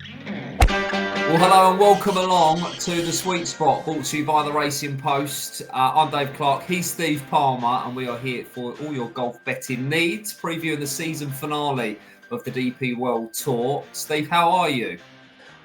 Well, hello and welcome along to the Sweet Spot, brought to you by the Racing Post. I'm Dave Clark, he's Steve Palmer, and we are here for all your golf betting needs, previewing the season finale of the DP World Tour. Steve, how are you?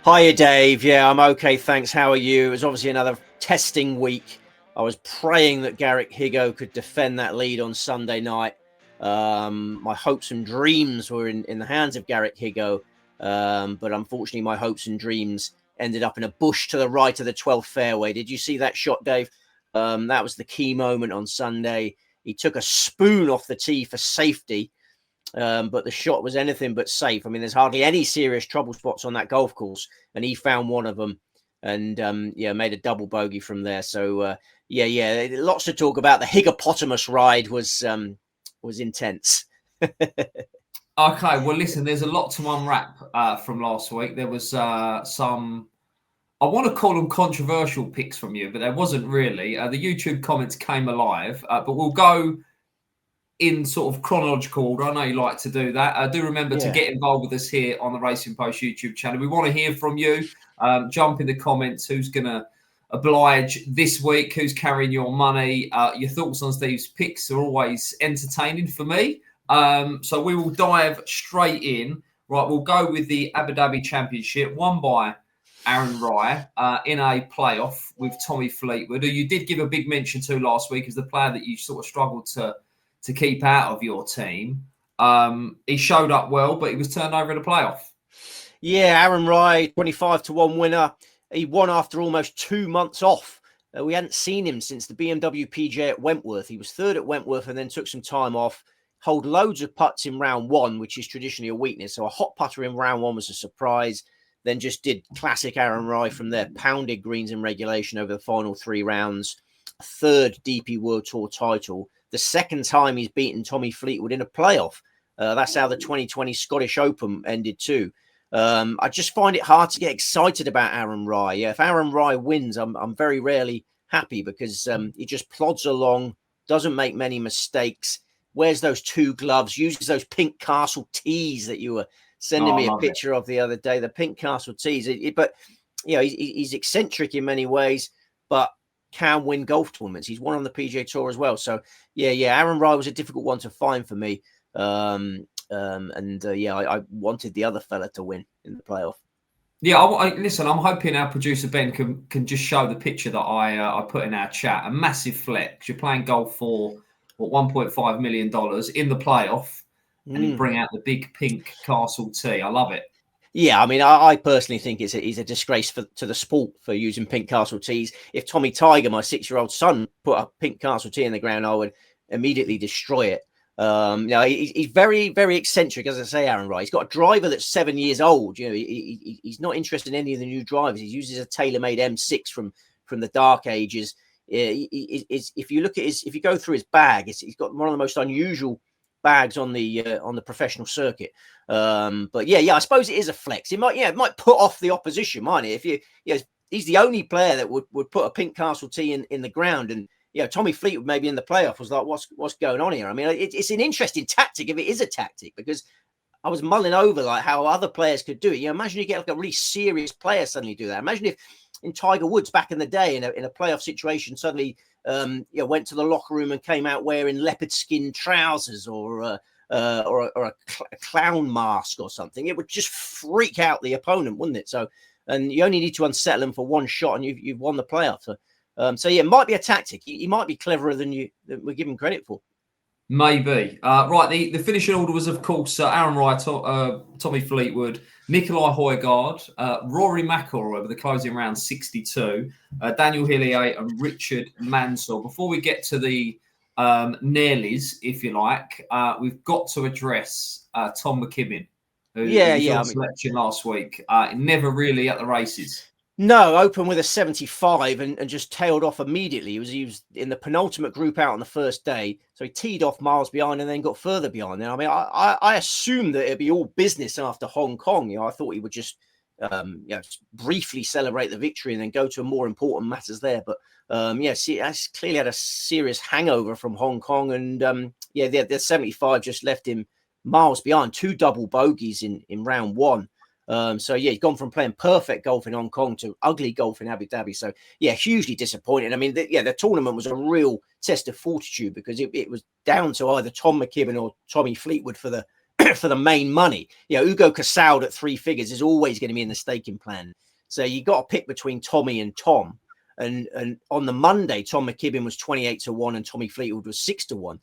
Hiya, Dave. Yeah, I'm okay, thanks. How are you? It was obviously another testing week. I was praying that Garrick Higgo could defend that lead on Sunday night. My hopes and dreams were in the hands of Garrick Higgo. But unfortunately, my hopes and dreams ended up in a bush to the right of the 12th fairway. Did you see that shot, Dave? That was the key moment on Sunday. He took a spoon off the tee for safety, but the shot was anything but safe. I mean, there's hardly any serious trouble spots on that golf course, and he found one of them and, made a double bogey from there. So, lots to talk about. The Higgopotamus ride was intense. Okay, well, listen, there's a lot to unwrap from last week. There was some, I want to call them controversial picks from you, but there wasn't really. The YouTube comments came alive, but we'll go in sort of chronological order. I know you like to do that. Do remember to get involved with us here on the Racing Post YouTube channel. We want to hear from you. Jump in the comments. Who's going to oblige this week? Who's carrying your money? Your thoughts on Steve's picks are always entertaining for me. So we will dive straight in. Right, we'll go with the Abu Dhabi Championship, won by Aaron Rai in a playoff with Tommy Fleetwood, who you did give a big mention to last week as the player that you sort of struggled to keep out of your team. He showed up well, but he was turned over in a playoff. Yeah, Aaron Rai, 25-1 winner. He won after almost 2 months off. We hadn't seen him since the BMW PJ at Wentworth. He was third at Wentworth and then took some time off. Hold loads of putts in round one, which is traditionally a weakness. So a hot putter in round one was a surprise. Then just did classic Aaron Rai from there. Pounded greens in regulation over the final 3 rounds. Third DP World Tour title. The second time he's beaten Tommy Fleetwood in a playoff. That's how the 2020 Scottish Open ended too. I just find it hard to get excited about Aaron Rai. Yeah, if Aaron Rai wins, I'm very rarely happy because he just plods along, doesn't make many mistakes. Wears those 2 gloves, uses those pink Castle tees that you were sending me a picture of the other day, the pink Castle tees. But, you know, he's eccentric in many ways, but can win golf tournaments. He's won on the PGA Tour as well. So, Aaron Rai was a difficult one to find for me. I wanted the other fella to win in the playoff. Yeah, listen, I'm hoping our producer Ben can just show the picture that I put in our chat. A massive flex. You're playing golf for $1.5 million in the playoff, and you bring out the big pink Castle tee. I love it. Yeah, I mean, I personally think he's a disgrace to the sport for using pink Castle tees. If Tommy Tiger, my 6-year-old son, put a pink Castle tee in the ground, I would immediately destroy it. He's very, very eccentric, as I say, Aaron Rai. He's got a driver that's 7 years old. You know, he's not interested in any of the new drivers. He uses a tailor-made M6 from the dark ages. If you go through his bag, he's got one of the most unusual bags on the professional circuit. I suppose it is a flex. It might put off the opposition, mightn't it? He's the only player that would put a pink Castle tee in the ground, and Tommy Fleetwood maybe in the playoff was like, what's going on here? I mean, it's an interesting tactic if it is a tactic, because I was mulling over like how other players could do it. Imagine you get like a really serious player suddenly do that. Imagine if in Tiger Woods back in the day in a playoff situation suddenly went to the locker room and came out wearing leopard skin trousers or a clown mask or something. It would just freak out the opponent, wouldn't it? So, and you only need to unsettle them for one shot and you've won the playoff. So it might be a tactic. He might be cleverer than we give him credit for. Maybe. Right, the finishing order was, of course, Aaron Rai, Tommy Fleetwood, Nicolai Højgaard, Rory McIlroy with the closing round 62, Daniel Hillier and Richard Mansell. Before we get to the Nailies, if you like, we've got to address Tom McKibben, who was on selection last week. Never really at the races. No, opened with a 75 and just tailed off immediately. He was in the penultimate group out on the first day. So he teed off miles behind and then got further behind. And I mean, I assumed that it'd be all business after Hong Kong. I thought he would just briefly celebrate the victory and then go to more important matters there. But he clearly had a serious hangover from Hong Kong. And the 75 just left him miles behind. 2 double bogeys in round one. So yeah, he's gone from playing perfect golf in Hong Kong to ugly golf in Abu Dhabi. So yeah, hugely disappointed. I mean, the tournament was a real test of fortitude because it was down to either Tom McKibben or Tommy Fleetwood for the for the main money. Ugo Casaud at 3 figures is always going to be in the staking plan. So you got to pick between Tommy and Tom. And on the Monday, Tom McKibben was 28-1 and Tommy Fleetwood was 6-1.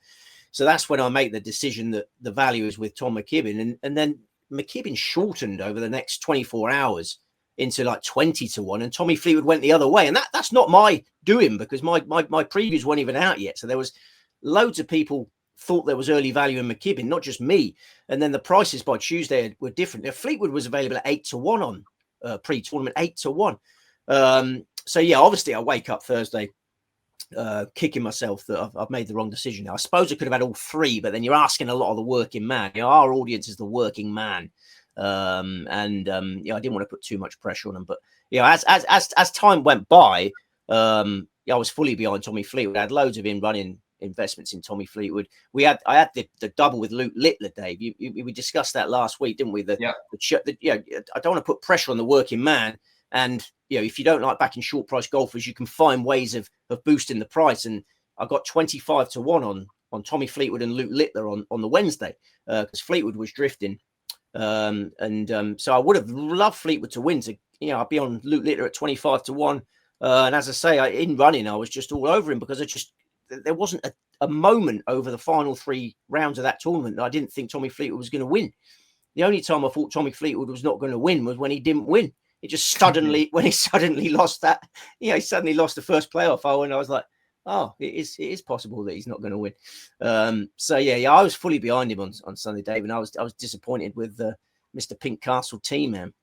So that's when I make the decision that the value is with Tom McKibben. And then McKibben shortened over the next 24 hours into like 20-1, and Tommy Fleetwood went the other way. And that's not my doing because my previews weren't even out yet. So there was loads of people thought there was early value in McKibben, not just me. And then the prices by Tuesday were different. Now, Fleetwood was available at 8-1 on pre-tournament, 8-1. So yeah, obviously I wake up Thursday kicking myself that I've made the wrong decision. Now, I suppose I could have had all 3, but then you're asking a lot of the working man. Our audience is the working man. I didn't want to put too much pressure on them. But as time went by, I was fully behind Tommy Fleetwood. I had loads of running investments in Tommy Fleetwood. I had the double with Luke Littler, Dave. We discussed that last week, didn't we? I don't want to put pressure on the working man. And if you don't like backing short price golfers, you can find ways of boosting the price. And I got 25-1 on Tommy Fleetwood and Luke Littler on the Wednesday because Fleetwood was drifting. So I would have loved Fleetwood to win. I'd be on Luke Littler at 25-1. And as I say, in running, I was just all over him because there wasn't a moment over the final 3 rounds of that tournament that I didn't think Tommy Fleetwood was going to win. The only time I thought Tommy Fleetwood was not going to win was when he didn't win. It just suddenly lost that, he suddenly lost the first playoff hole, and I was like, oh, it is possible that he's not going to win. I was fully behind him on Sunday, Dave, and I was disappointed with Mr. Pink Castle team, man.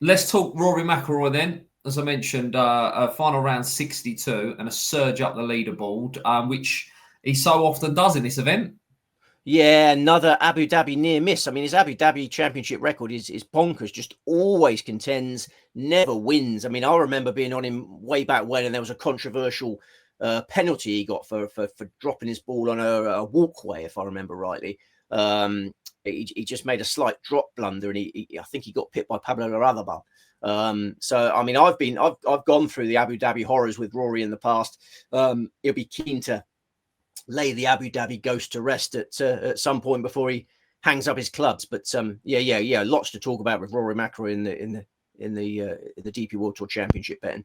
Let's talk Rory McIlroy then. As I mentioned, a final round 62 and a surge up the leaderboard, which he so often does in this event. Yeah, another Abu Dhabi near miss. I mean, his Abu Dhabi Championship record is bonkers. Just always contends, never wins. I mean, I remember being on him way back when, and there was a controversial penalty he got for dropping his ball on a walkway, if I remember rightly. He just made a slight drop blunder, and I think he got pipped by Pablo Larrazabal. So I mean, I've gone through the Abu Dhabi horrors with Rory in the past. He'll be keen to lay the Abu Dhabi ghost to rest at some point before he hangs up his clubs. But lots to talk about with Rory McIlroy in the DP World Tour Championship betting.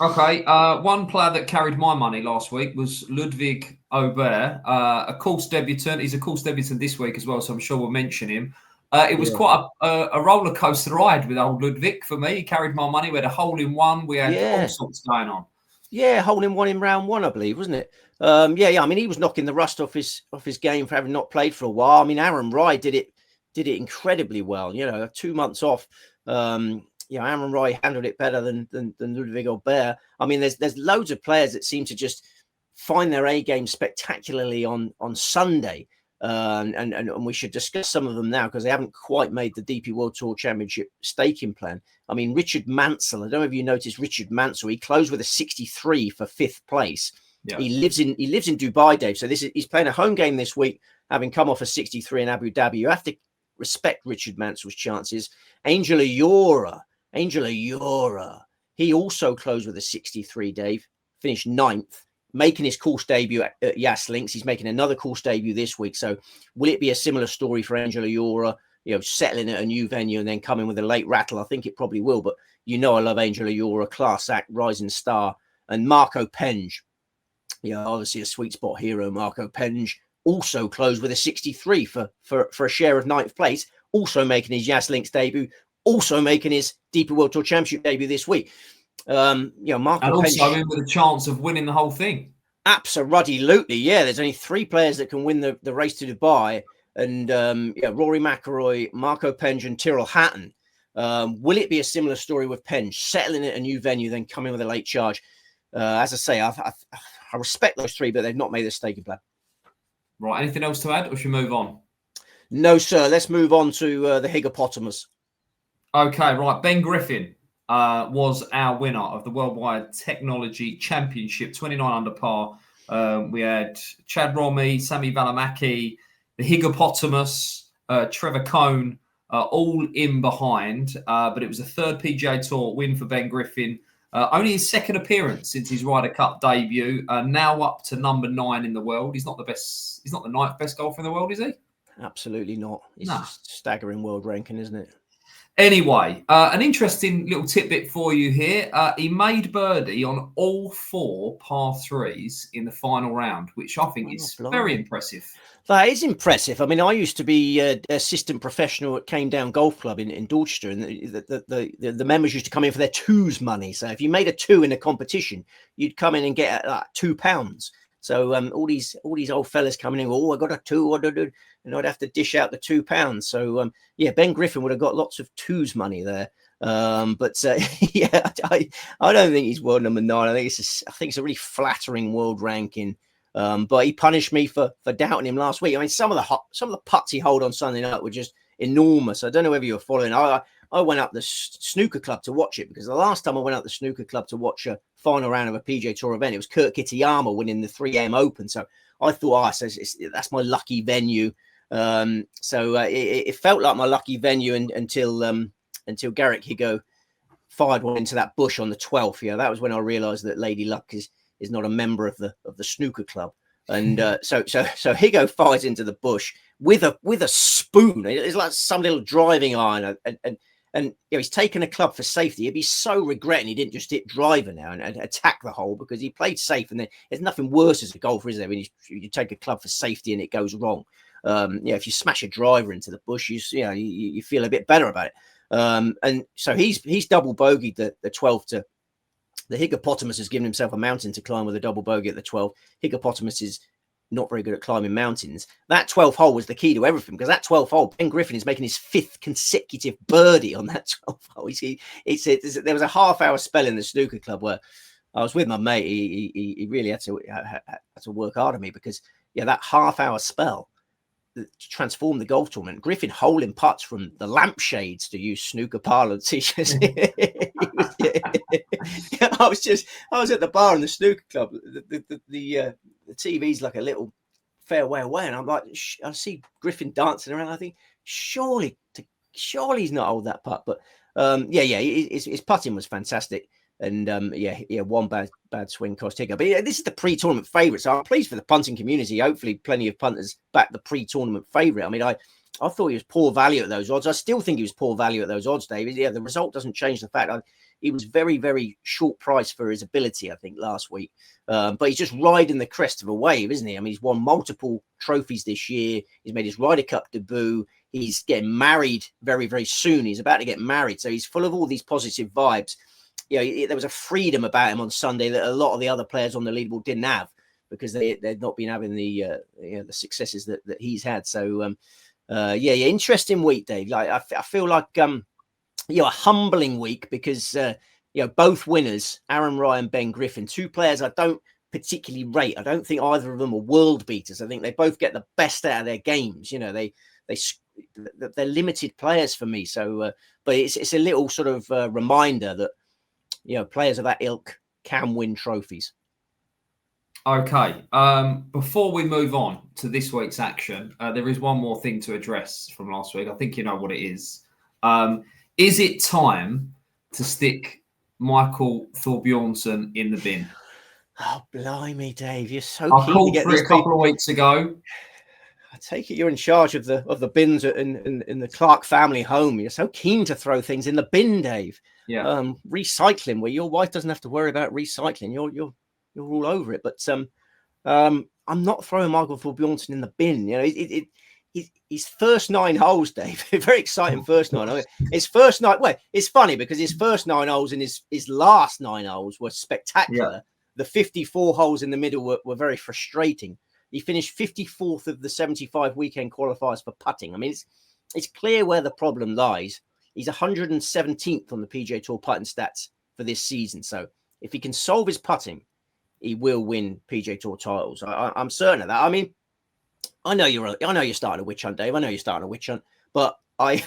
Okay, one player that carried my money last week was Ludwig Aubert, a course debutant. He's a course debutant this week as well, so I'm sure we'll mention him. It was quite a roller coaster ride with old Ludwig for me. He carried my money. We had a hole in one. We had all sorts going on. Yeah, hole in one in round 1, I believe, wasn't it? I mean, he was knocking the rust off his game for having not played for a while. I mean, Aaron Rai did it incredibly well. 2 months off. Aaron Rai handled it better than Ludwig Aubert. I mean, there's loads of players that seem to just find their A game spectacularly on Sunday. And we should discuss some of them now because they haven't quite made the DP World Tour Championship staking plan. I mean, Richard Mansell, I don't know if you noticed Richard Mansell, he closed with a 63 for 5th place. Yeah. He lives in Dubai, Dave. So he's playing a home game this week, having come off a 63 in Abu Dhabi. You have to respect Richard Mansell's chances. Angel Ayora, he also closed with a 63, Dave, finished 9th. Making his course debut at Yas Links. He's making another course debut this week. So will it be a similar story for Angel Ayora, settling at a new venue and then coming with a late rattle? I think it probably will, but I love Angel Ayora, class act, rising star. And Marco Penge, obviously a sweet spot hero. Marco Penge also closed with a 63 for a share of 9th place, also making his Yas Links debut, also making his DP World Tour Championship debut this week. Marco and also in with a chance of winning the whole thing. Absolutely, yeah. There's only 3 players that can win the race to Dubai, and Rory McIlroy, Marco Penge, and Tyrrell Hatton. Will it be a similar story with Penge settling at a new venue, then coming with a late charge? As I say, I respect those 3, but they've not made a staking plan. Right. Anything else to add, or should we move on? No, sir. Let's move on to the Higgopotamus. Okay, right. Ben Griffin was our winner of the Worldwide Technology Championship, 29 under par. We had Chad Romy, Sami Valimaki, the Higgopotamus, Trevor Cohn, all in behind. But it was a third PGA Tour win for Ben Griffin. Only his second appearance since his Ryder Cup debut. Now up to number 9 in the world. He's not the best. He's not the 9th best golfer in the world, is he? Absolutely not. It's just staggering world ranking, isn't it? Anyway, an interesting little tidbit for you here. He made birdie on all 4 par 3s in the final round, which I think is very impressive. That is impressive. I mean, I used to be assistant professional at Came Down Golf Club in Dorchester, and the members used to come in for their twos money. So if you made a 2 in a competition, you'd come in and get £2. So all these old fellas coming in, I got a 2, and I'd have to dish out the £2. So Ben Griffin would have got lots of twos money there. I don't think he's world number 9. I think it's a really flattering world ranking. But he punished me for doubting him last week. I mean, some of the putts he held on Sunday night were just enormous. I don't know whether you were following. I went up the snooker club to watch it, because the last time I went up the snooker club to watch a final round of a PGA Tour event, it was Kurt Kitayama winning the 3am Open. So I thought, that's my lucky venue. It felt like my lucky venue until Garrick Higo fired one into that bush on the 12th. Yeah, that was when I realised that Lady Luck is not a member of the snooker club. And so Higo fires into the bush with a spoon. It's like some little driving iron, and he's taken a club for safety. He'd be so regretting he didn't just hit driver now and attack the hole, because he played safe. And there's nothing worse as a golfer, is there, when you take a club for safety and it goes wrong. If you smash a driver into the bush, you feel a bit better about it. And so he's double bogeyed the 12th to. The hippopotamus has given himself a mountain to climb with a double bogey at the 12th. Hippopotamus is not very good at climbing mountains. That 12th hole was the key to everything, because that 12th hole, Ben Griffin is making his 5th consecutive birdie on that 12th hole. There was a half-hour spell in the snooker club where I was with my mate. He really had to work hard on me, because that half-hour spell transformed the golf tournament. Griffin holding putts from the lampshades, to use snooker parlance. I was at the bar in the snooker club. The TV's like a little fairway away, and I'm like, I see Griffin dancing around. I think surely he's not hold that putt, but his putting was fantastic. And one bad swing cost Higo. But this is the pre-tournament favourite, so I'm pleased for the punting community. Hopefully, plenty of punters back the pre-tournament favourite. I mean, I thought he was poor value at those odds. I still think he was poor value at those odds, David. Yeah, the result doesn't change the fact he was very, very short price for his ability, I think, last week. But he's just riding the crest of a wave, isn't he? I mean, he's won multiple trophies this year. He's made his Ryder Cup debut. He's getting married very, very soon. He's about to get married, so he's full of all these positive vibes. There was a freedom about him on Sunday that a lot of the other players on the leaderboard didn't have, because they'd not been having the successes that he's had. So interesting week, Dave. Like I feel like a humbling week, because both winners, Aaron Ryan, Ben Griffin, 2 players I don't particularly rate. I don't think either of them are world beaters. I think they both get the best out of their games. They're limited players for me. So, but it's a little sort of reminder that players of that ilk can win trophies. Okay. Before we move on to this week's action, there is one more thing to address from last week. I think you know what it is. Is it time to stick Michael Thorbjornsen in the bin? Oh, blimey, Dave. You're so I keen called to get for it a couple of weeks ago. I take it you're in charge of the bins in the Clark family home. You're so keen to throw things in the bin, Dave. Yeah. Recycling, where your wife doesn't have to worry about recycling. You're all over it. But I'm not throwing Michael Thorbjornsen in the bin. His first 9 holes, Dave. Very exciting first 9 holes. His first 9. Well, it's funny because his first 9 holes and his last 9 holes were spectacular. Yeah. The 54 holes in the middle were very frustrating. He finished 54th of the 75 weekend qualifiers for putting. I mean, it's clear where the problem lies. He's 117th on the PGA Tour putting stats for this season. So if he can solve his putting, he will win PGA Tour titles. I'm certain of that. I mean, I know you're starting a witch hunt, Dave. I know you're starting a witch hunt, but I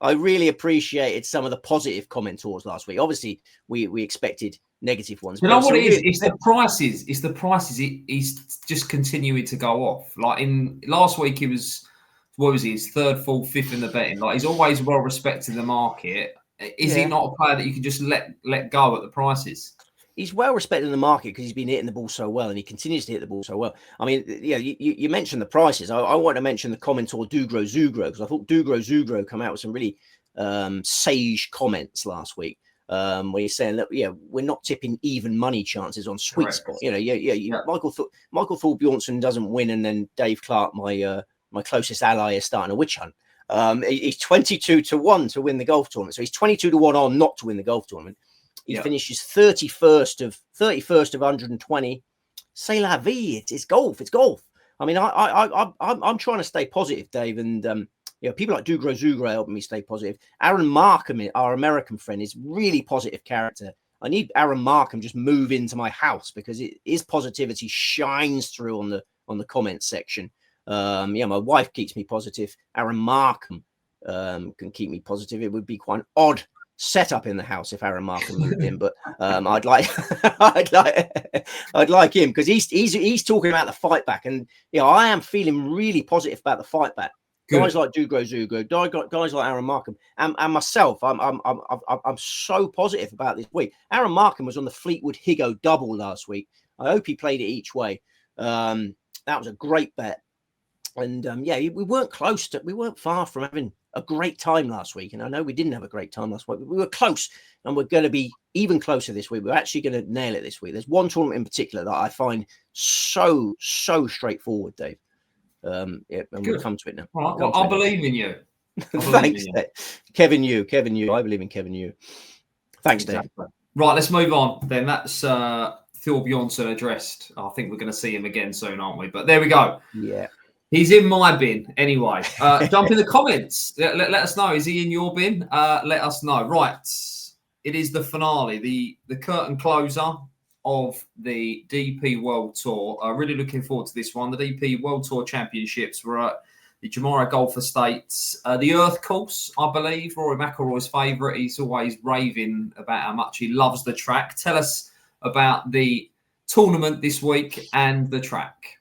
really appreciated some of the positive commentors last week. Obviously, we expected negative ones. You know what it is? It's the prices. It's the prices. He's just continuing to go off. Like in last week, he was what was he? His third, fourth, fifth in the betting. Like, he's always well respected in the market. Is he not a player that you can just let go at the prices? He's well respected in the market because he's been hitting the ball so well, and he continues to hit the ball so well. I mean, yeah, you mentioned the prices. I want to mention the commentator Dugro Zugro, because I thought Dugro Zugro come out with some really sage comments last week, where he's saying that we're not tipping even money chances on sweet Correct. spot. Michael Thorbjornsson doesn't win, and then Dave Clark, my closest ally, is starting a witch hunt. He's 22-1 to win the golf tournament, so he's 22-1 on not to win the golf tournament. He finishes 31st of 120. C'est la vie. It's golf. It's golf. I mean, I'm trying to stay positive, Dave, and people like Dugro Zugro helping me stay positive. Aaron Markham, our American friend, is really positive character. I need Aaron Markham just move into my house because his positivity shines through on the comments section. My wife keeps me positive. Aaron Markham can keep me positive. It would be quite an odd setup in the house if Aaron Markham moved in, but I'd like him because he's talking about the fight back, and I am feeling really positive about the fight back. Good. Guys like Dugro Zugro, guys like Aaron Markham, and myself, I'm so positive about this week. Aaron Markham was on the Fleetwood Higo double last week. I hope he played it each way. That was a great bet, and we weren't far from having a great time last week. And I know we didn't have a great time last week, but we were close, and we're going to be even closer this week. We're actually going to nail it this week. There's one tournament in particular that I find so straightforward, Dave. And we'll come to it now. Right, well, I believe in you. Thanks, Dave. Kevin Yu. I believe in Kevin Yu. Thanks, Dave. Right, let's move on then. That's Thorbjornsson addressed. I think we're going to see him again soon, aren't we? But there we go. Yeah. He's in my bin anyway. Jump in the comments. Let us know. Is he in your bin? Let us know. Right. It is the finale, the curtain closer of the DP World Tour. Really looking forward to this one. The DP World Tour Championships were at the Jumeirah Golf Estates. The Earth course, I believe, Rory McIlroy's favourite. He's always raving about how much he loves the track. Tell us about the tournament this week and the track.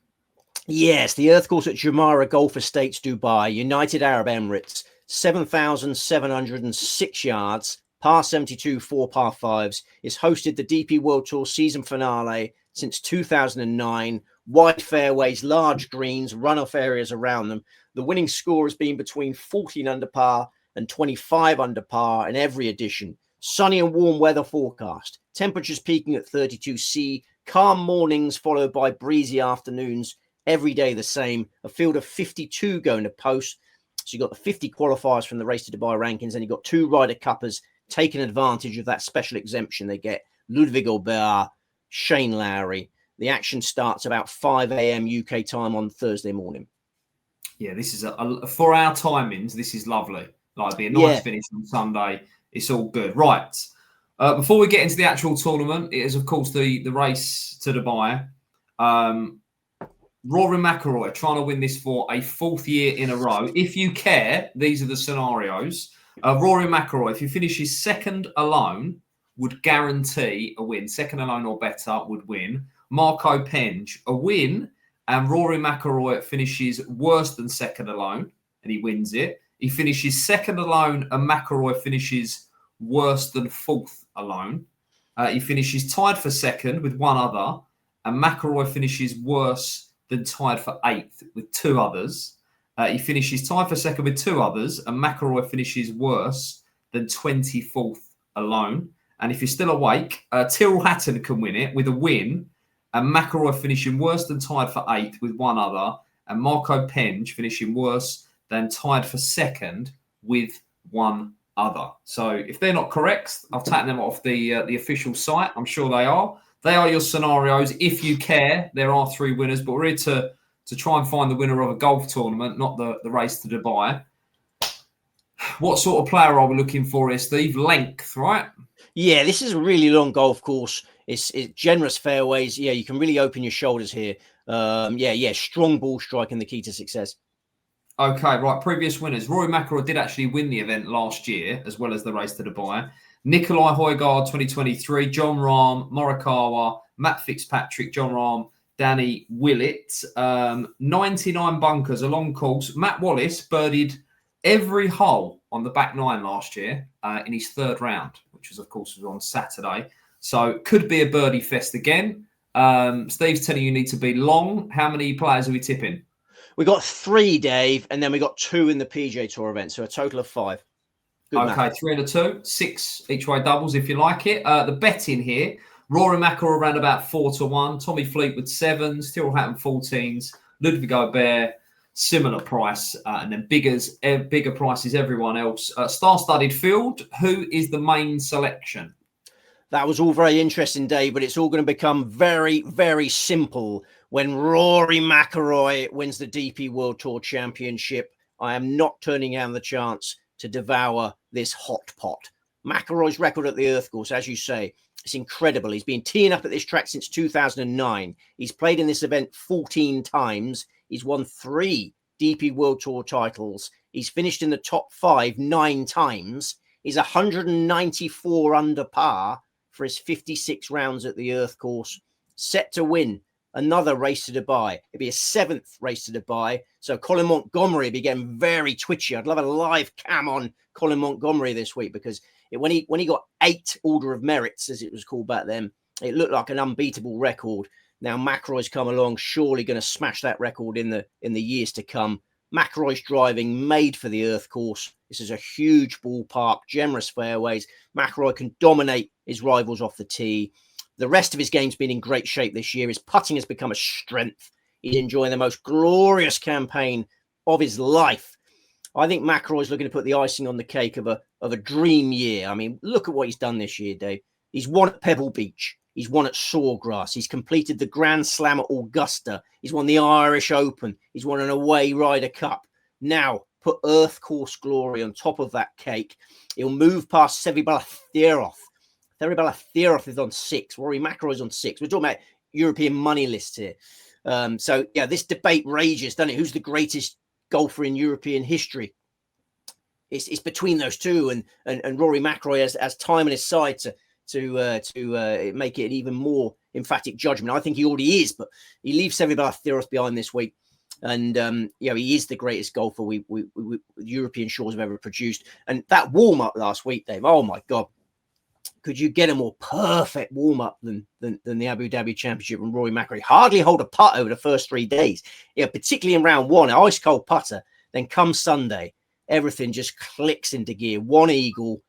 Yes, the Earth course at Jumeirah Golf Estates, Dubai, United Arab Emirates, 7,706 yards, par 72, 4 par 5s. It's hosted the DP World Tour season finale since 2009. Wide fairways, large greens, runoff areas around them. The winning score has been between 14 under par and 25 under par in every edition. Sunny and warm weather forecast. Temperatures peaking at 32°C. Calm mornings followed by breezy afternoons. Every day the same. A field of 52 going to post. So you've got the 50 qualifiers from the Race to Dubai rankings, and you've got 2 Ryder Cuppers taking advantage of that special exemption they get. Ludwig Aubert, Shane Lowry. The action starts about 5 a.m. UK time on Thursday morning. Yeah, this is for our timings. This is lovely. Like, it'll be a nice finish on Sunday. It's all good. Right. Before we get into the actual tournament, it is, of course, the Race to Dubai. Rory McIlroy trying to win this for a 4th year in a row. If you care, these are the scenarios. Rory McIlroy, if he finishes second alone, would guarantee a win. Second alone or better would win. Marco Penge, a win, and Rory McIlroy finishes worse than second alone, and he wins it. He finishes second alone, and McIlroy finishes worse than 4th alone. He finishes tied for second with one other, and McIlroy finishes worse than tied for 8th with 2 others. He finishes tied for second with 2 others, and McIlroy finishes worse than 24th alone. And if you're still awake, Tyrrell Hatton can win it with a win, and McIlroy finishing worse than tied for 8th with 1 other, and Marco Penge finishing worse than tied for second with 1 other. So if they're not correct, I've taken them off the official site. I'm sure they are. They are your scenarios. If you care, there are 3 winners, but we're here to try and find the winner of a golf tournament, not the Race to Dubai. What sort of player are we looking for here, Steve? Length, right? Yeah, this is a really long golf course. It's generous fairways. Yeah, you can really open your shoulders here. Strong ball striking, the key to success. Okay, right. Previous winners. Rory McIlroy did actually win the event last year, as well as the Race to Dubai. Nikolai Højgaard 2023, John Rahm, Morikawa, Matt Fitzpatrick, John Rahm, Danny Willett. 99 bunkers, a long course. Matt Wallace birdied every hole on the back nine last year in his third round, which was, of course, on Saturday. So could be a birdie fest again. Steve's telling you need to be long. How many players are we tipping? We got 3, Dave, and then we got 2 in the PJ Tour event, so a total of 5. Good okay, math. 3 and a 2, 6 each way doubles if you like it. The betting here: Rory McIlroy around about 4-1, Tommy Fleetwood 7s, Tyrrell Hatton 14s, Ludwig Aubert similar price, and then bigger prices everyone else. Star-studded field. Who is the main selection? That was all very interesting, Dave, but it's all going to become very, very simple when Rory McIlroy wins the DP World Tour Championship. I am not turning down the chance to devour this hot pot. McIlroy's record at the Earth Course, as you say, it's incredible. He's been teeing up at this track since 2009. He's played in this event 14 times. He's won 3 DP World Tour titles. He's finished in the top 5 9 times. He's 194 under par for his 56 rounds at the Earth Course, set to win another race to Dubai. It'd be a 7th race to Dubai. So Colin Montgomery began very twitchy. I'd love a live cam on Colin Montgomery this week, because when he got 8 Order of Merits, as it was called back then, it looked like an unbeatable record. Now McIlroy's come along, surely going to smash that record in the years to come. McIlroy's driving made for the Earth Course. This is a huge ballpark, generous fairways. McIlroy can dominate his rivals off the tee. The rest of his game's been in great shape this year. His putting has become a strength. He's enjoying the most glorious campaign of his life. I think McIlroy's looking to put the icing on the cake of a dream year. I mean, look at what he's done this year, Dave. He's won at Pebble Beach. He's won at Sawgrass. He's completed the Grand Slam at Augusta. He's won the Irish Open. He's won an away Ryder Cup. Now, put Earth Course glory on top of that cake. He'll move past Seve Balathirov. Seve Balathirov is on 6. Rory McIlroy's on 6. We're talking about European money lists here. So, yeah, this debate rages, doesn't it? Who's the greatest golfer in European history? It's between those two, and Rory McIlroy has time on his side to make it an even more emphatic judgment. I think he already is, but he leaves Seve Balathirov behind this week. And, he is the greatest golfer we European shores have ever produced. And that warm-up last week, Dave, oh, my God. Could you get a more perfect warm-up than the Abu Dhabi Championship and Rory McIlroy? Hardly hold a putt over the first 3 days. Yeah, particularly in round 1, an ice-cold putter. Then come Sunday, everything just clicks into gear. 1 eagle,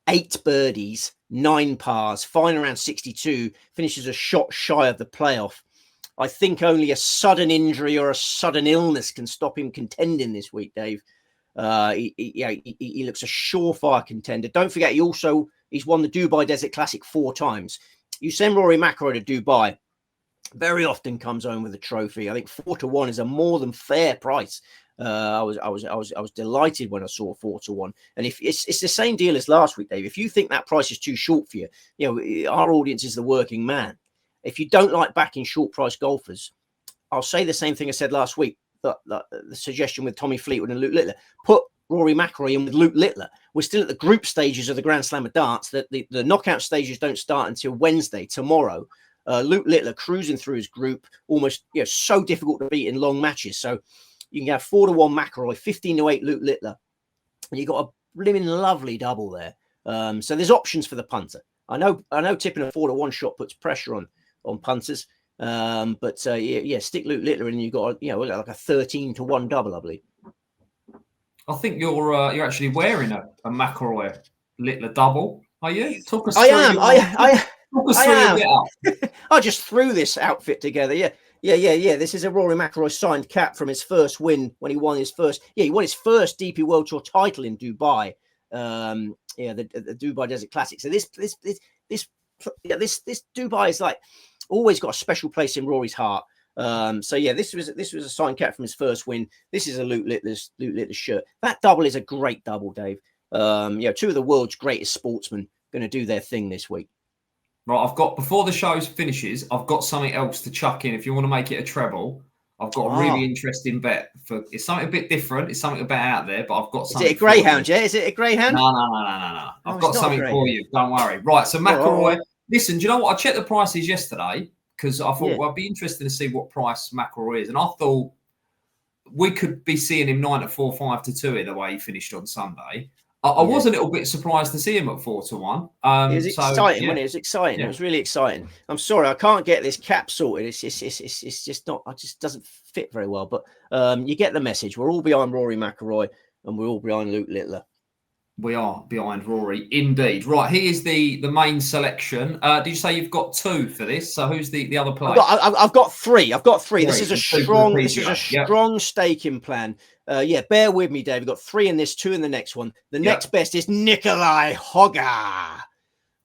8 birdies, 9 pars, final around 62, finishes a shot shy of the playoff. I think only a sudden injury or a sudden illness can stop him contending this week, Dave. He looks a surefire contender. Don't forget, he's won the Dubai Desert Classic 4 times. You send Rory McIlroy to Dubai, very often comes home with a trophy. I think 4-1 is a more than fair price. I was delighted when I saw 4-1. And if it's the same deal as last week, Dave. If you think that price is too short for you, our audience is the working man. If you don't like backing short price golfers, I'll say the same thing I said last week. The suggestion with Tommy Fleetwood and Luke Littler. Put Rory McIlroy in with Luke Littler. We're still at the group stages of the Grand Slam of darts. The knockout stages don't start until Wednesday, tomorrow. Luke Littler cruising through his group, almost so difficult to beat in long matches. So you can have 4-1 McIlroy, 15-8 Luke Littler, and you've got a blimmin' lovely double there. So there's options for the punter. I know tipping a 4-1 shot puts pressure on punters, but stick Luke Littler and you've got like a 13-1 double, I believe. I think you're actually wearing a McIlroy Littler double. Are you? Talk us through. I am. I just threw this outfit together. Yeah. This is a Rory McIlroy signed cap from his first win when he won his first. Yeah, he won his first DP World Tour title in Dubai. The Dubai Desert Classic. So this Dubai is like always got a special place in Rory's heart. This was a signed cap from his first win. This is a Luke Littler's shirt. That double is a great double, Dave. 2 of the world's greatest sportsmen going to do their thing this week. Right, before the show finishes, I've got something else to chuck in. If you want to make it a treble, I've got a really interesting bet. It's something a bit different. It's something a bit out there, but I've got something. Is it a greyhound, yeah? Is it a greyhound? No. I've got something for you. Don't worry. Right, so McIlroy. Listen, do you know what? I checked the prices yesterday. because I thought, well, I'd be interested to see what price McIlroy is. And I thought we could be seeing him 9 to 4, 5 to 2 in the way he finished on Sunday. I was a little bit surprised to see him at 4 to 1. It was exciting, wasn't it? It was exciting. It was really exciting. I'm sorry, I can't get this cap sorted. It's just not. It just doesn't fit very well. But you get the message. We're all behind Rory McIlroy, and we're all behind Luke Littler. We are behind Rory, indeed. Right, he is the main selection. Did you say you've got 2 for this? So who's the other player? I've got 3. I've got 3. This is a strong staking plan. Bear with me, Dave. We've got 3 in this, 2 in the next one. The next best is Nikolai Hoga,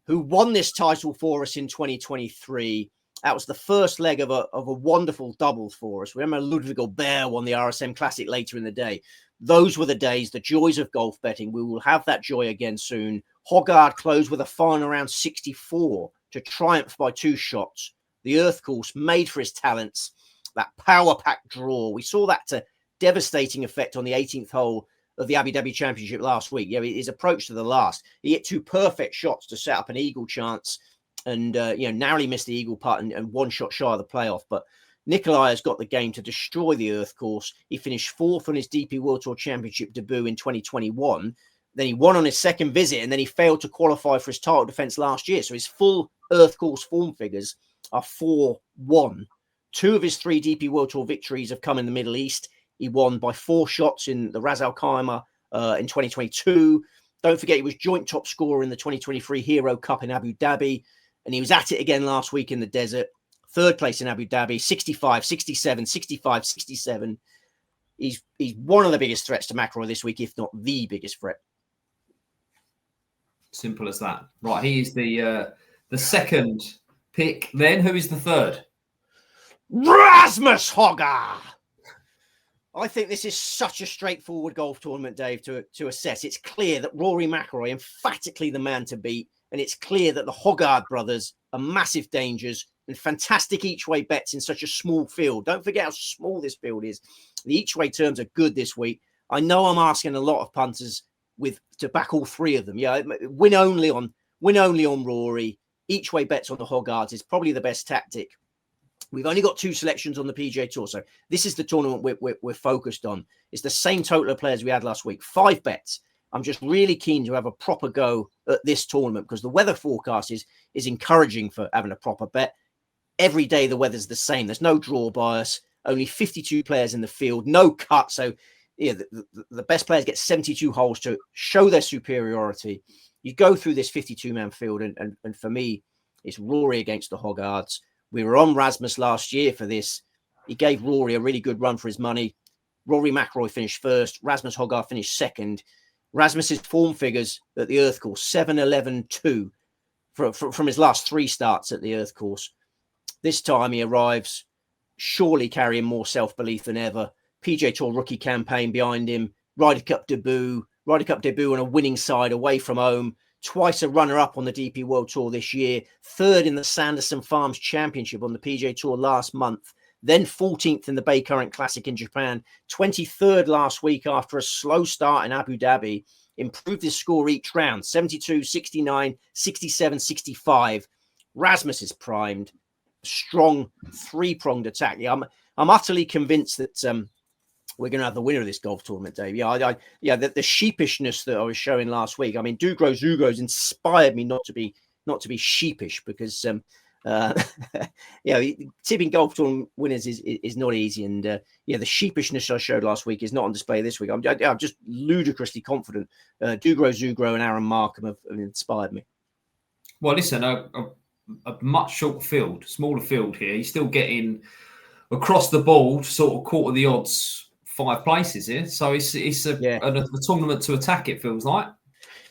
who won this title for us in 2023. That was the first leg of a wonderful doubles for us. Remember, Ludwig Albert won the RSM Classic later in the day. Those were the days, the joys of golf betting. We will have that joy again soon. Hoggard closed with a final around 64 to triumph by 2 shots. The Earth course made for his talents. That power pack draw. We saw that devastating effect on the 18th hole of the Abu Dhabi Championship last week. His approach to the last. He hit 2 perfect shots to set up an eagle chance and narrowly missed the eagle putt and 1 shot shy of the playoff. But Nikolai has got the game to destroy the Earth course. He finished 4th on his DP World Tour Championship debut in 2021. Then he won on his second visit, and then he failed to qualify for his title defense last year. So his full Earth course form figures are 4-1. 2 of his 3 DP World Tour victories have come in the Middle East. He won by 4 shots in the Ras Al Khaimah in 2022. Don't forget, he was joint top scorer in the 2023 Hero Cup in Abu Dhabi, and he was at it again last week in the desert. 3rd place in Abu Dhabi, 65, 67, 65, 67. He's one of the biggest threats to McIlroy this week, if not the biggest threat. Simple as that. Right, he is the second pick. Then who is the third? Rasmus Hogger. I think this is such a straightforward golf tournament, Dave, to assess. It's clear that Rory McIlroy, emphatically the man to beat, and it's clear that the Hoggard brothers are massive dangers and fantastic each-way bets in such a small field. Don't forget how small this field is. The each-way terms are good this week. I know I'm asking a lot of punters to back all 3 of them. Win only on Rory. Each-way bets on the Hoggards is probably the best tactic. We've only got 2 selections on the PGA Tour, so this is the tournament we're focused on. It's the same total of players we had last week, 5 bets. I'm just really keen to have a proper go at this tournament because the weather forecast is encouraging for having a proper bet. Every day the weather's the same. There's no draw bias. Only 52 players in the field. No cut. So the best players get 72 holes to show their superiority. You go through this 52-man field, and for me, it's Rory against the Hoggards. We were on Rasmus last year for this. He gave Rory a really good run for his money. Rory McIlroy finished 1st. Rasmus Hoggard finished 2nd. Rasmus's form figures at the Earth course, 7-11-2 from his last 3 starts at the Earth course. This time he arrives surely carrying more self-belief than ever. PGA Tour rookie campaign behind him. Ryder Cup debut on a winning side away from home. Twice a runner-up on the DP World Tour this year. 3rd in the Sanderson Farms Championship on the PGA Tour last month. Then 14th in the Bay Current Classic in Japan. 23rd last week after a slow start in Abu Dhabi. Improved his score each round. 72, 69, 67, 65. Rasmus is primed. Strong 3-pronged attack. I'm utterly convinced that we're going to have the winner of this golf tournament, Dave. The sheepishness that I was showing last week. I mean, Dugro Zugo's inspired me not to be sheepish because tipping golf tournament winners is not easy, and the sheepishness I showed last week is not on display this week. I'm just ludicrously confident. Dugro Zugro and Aaron Markham have inspired me. Well, listen, a much smaller field here. He's still getting across the board, sort of quarter the odds, 5 places here. So it's a tournament to attack. It feels like.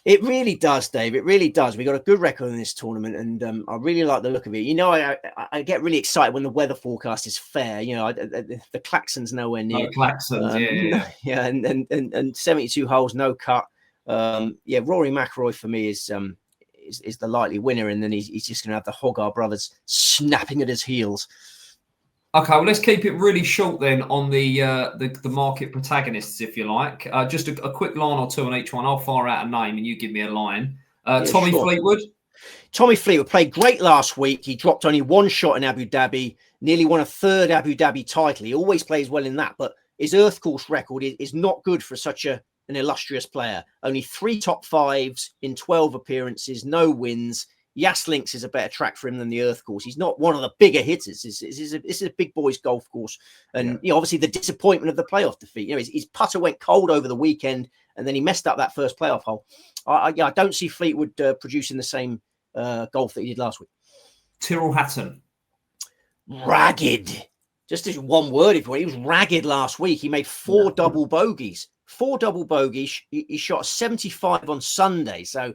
It really does, Dave. It really does. We got a good record in this tournament, and I really like the look of it. I get really excited when the weather forecast is fair. The Claxon's nowhere near. No Claxons, and 72 holes, no cut. Rory McIlroy for me is the likely winner, and then he's just going to have the Hoggard brothers snapping at his heels. Okay, well, let's keep it really short then on the market protagonists, if you like. Just a quick line or 2 on each one. I'll fire out a name and you give me a line. Tommy Fleetwood, Tommy Fleetwood played great last week. He dropped only one shot in Abu Dhabi, nearly won a third Abu Dhabi title. He always plays well in that, but his earth course record is not good for such an illustrious player. Only 3 top 5s in 12 appearances, no wins. Yas Links is a better track for him than the earth course. He's not one of the bigger hitters. This is a big boys golf course. And obviously the disappointment of the playoff defeat. His putter went cold over the weekend and then he messed up that first playoff hole. I don't see Fleetwood producing the same golf that he did last week. Tyrrell Hatton. Ragged. Just as one word for it. He was ragged last week. He made 4 double bogeys. 4 double bogeys. He shot 75 on Sunday. So,